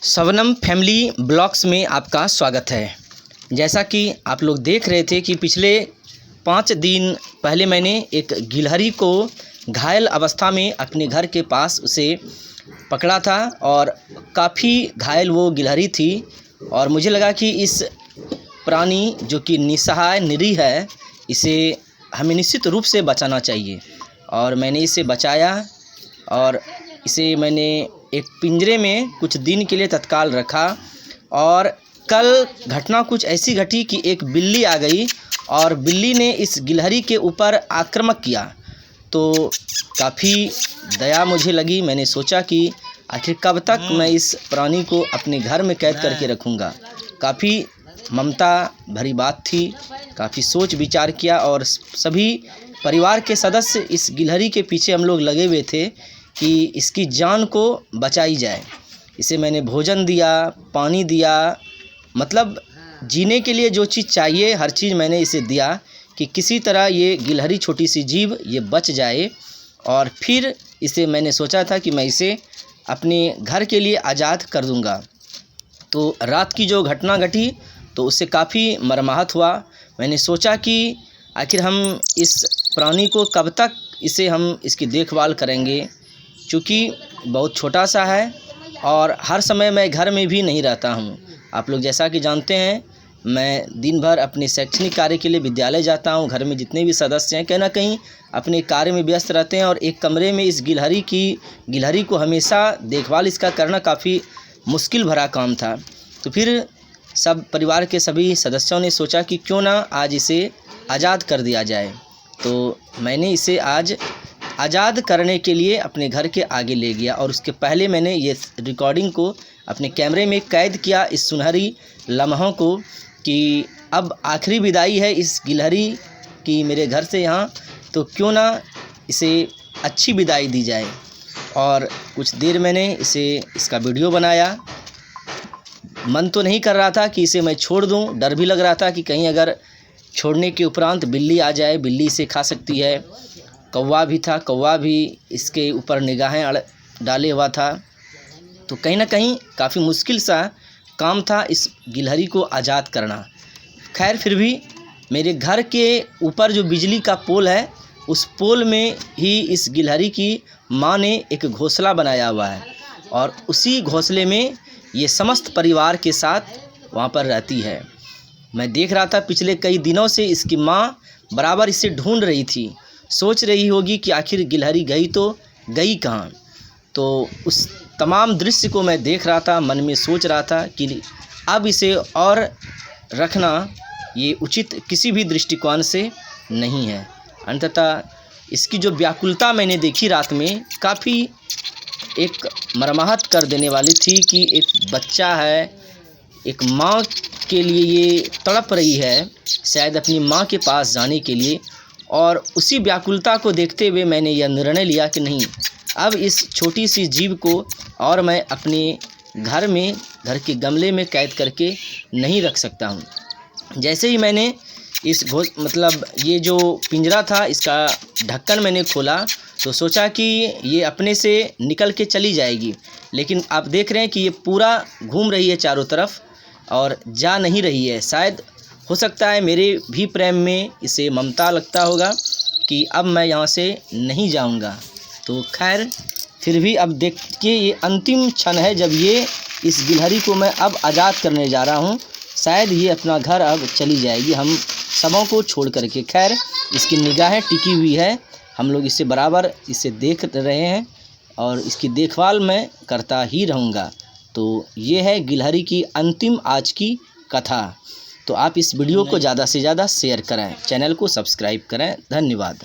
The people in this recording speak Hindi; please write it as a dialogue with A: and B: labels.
A: शबनम फैमिली ब्लॉग्स में आपका स्वागत है। जैसा कि आप लोग देख रहे थे कि पिछले 5 दिन पहले मैंने एक गिलहरी को घायल अवस्था में अपने घर के पास उसे पकड़ा था और काफ़ी घायल वो गिलहरी थी और मुझे लगा कि इस प्राणी जो कि निसहाय निरीह है, इसे हमें निश्चित रूप से बचाना चाहिए और मैंने इसे बचाया और इसे मैंने एक पिंजरे में कुछ दिन के लिए तत्काल रखा। और कल घटना कुछ ऐसी घटी कि एक बिल्ली आ गई और बिल्ली ने इस गिलहरी के ऊपर आक्रमण किया। तो काफ़ी दया मुझे लगी। मैंने सोचा कि आखिर कब तक मैं इस प्राणी को अपने घर में कैद करके रखूँगा। काफ़ी ममता भरी बात थी, काफ़ी सोच विचार किया और सभी परिवार के सदस्य इस गिलहरी के पीछे हम लोग लगे हुए थे कि इसकी जान को बचाई जाए। इसे मैंने भोजन दिया, पानी दिया, मतलब जीने के लिए जो चीज़ चाहिए हर चीज़ मैंने इसे दिया कि किसी तरह ये गिलहरी छोटी सी जीव ये बच जाए। और फिर इसे मैंने सोचा था कि मैं इसे अपने घर के लिए आज़ाद कर दूंगा। तो रात की जो घटना घटी तो उससे काफ़ी मर्माहत हुआ। मैंने सोचा कि आखिर हम इस प्राणी को कब तक हम इसकी देखभाल करेंगे, क्योंकि बहुत छोटा सा है और हर समय मैं घर में भी नहीं रहता हूँ। आप लोग जैसा कि जानते हैं, मैं दिन भर अपने शैक्षणिक कार्य के लिए विद्यालय जाता हूँ। घर में जितने भी सदस्य हैं कहीं ना कहीं अपने कार्य में व्यस्त रहते हैं और एक कमरे में इस गिलहरी को हमेशा देखभाल इसका करना काफ़ी मुश्किल भरा काम था। तो फिर सब परिवार के सभी सदस्यों ने सोचा कि क्यों ना आज इसे आज़ाद कर दिया जाए। तो मैंने इसे आज आज़ाद करने के लिए अपने घर के आगे ले गया और उसके पहले मैंने ये रिकॉर्डिंग को अपने कैमरे में कैद किया, इस सुनहरी लम्हों को, कि अब आखिरी विदाई है इस गिलहरी की मेरे घर से यहाँ, तो क्यों ना इसे अच्छी विदाई दी जाए। और कुछ देर मैंने इसका वीडियो बनाया। मन तो नहीं कर रहा था कि इसे मैं छोड़ दूँ, डर भी लग रहा था कि कहीं अगर छोड़ने के उपरांत बिल्ली आ जाए, बिल्ली इसे खा सकती है। कौवा भी था, कौवा भी इसके ऊपर निगाहें डाले हुआ था। तो कहीं ना कहीं काफ़ी मुश्किल सा काम था इस गिलहरी को आज़ाद करना। खैर फिर भी मेरे घर के ऊपर जो बिजली का पोल है, उस पोल में ही इस गिलहरी की माँ ने एक घोंसला बनाया हुआ है और उसी घोंसले में ये समस्त परिवार के साथ वहाँ पर रहती है। मैं देख रहा था पिछले कई दिनों से इसकी माँ बराबर इसे ढूंढ रही थी, सोच रही होगी कि आखिर गिलहरी गई तो गई कहाँ। तो उस तमाम दृश्य को मैं देख रहा था, मन में सोच रहा था कि अब इसे और रखना ये उचित किसी भी दृष्टिकोण से नहीं है। अंततः इसकी जो व्याकुलता मैंने देखी रात में, काफ़ी एक मर्माहत कर देने वाली थी कि एक बच्चा है, एक माँ के लिए ये तड़प रही है शायद अपनी माँ के पास जाने के लिए। और उसी व्याकुलता को देखते हुए मैंने यह निर्णय लिया कि नहीं, अब इस छोटी सी जीव को और मैं अपने घर के गमले में कैद करके नहीं रख सकता हूँ। जैसे ही मैंने ये जो पिंजरा था इसका ढक्कन मैंने खोला तो सोचा कि ये अपने से निकल के चली जाएगी, लेकिन आप देख रहे हैं कि ये पूरा घूम रही है चारों तरफ और जा नहीं रही है। शायद हो सकता है मेरे भी प्रेम में इसे ममता लगता होगा कि अब मैं यहाँ से नहीं जाऊँगा। तो खैर फिर भी अब देखिए, ये अंतिम क्षण है जब ये इस गिलहरी को मैं अब आज़ाद करने जा रहा हूँ। शायद ये अपना घर अब चली जाएगी हम सबों को छोड़ करके। खैर इसकी निगाहें टिकी हुई है, हम लोग इसे बराबर देख रहे हैं और इसकी देखभाल मैं करता ही रहूँगा। तो ये है गिलहरी की अंतिम आज की कथा। तो आप इस वीडियो को ज़्यादा से ज़्यादा शेयर करें, चैनल को सब्सक्राइब करें। धन्यवाद।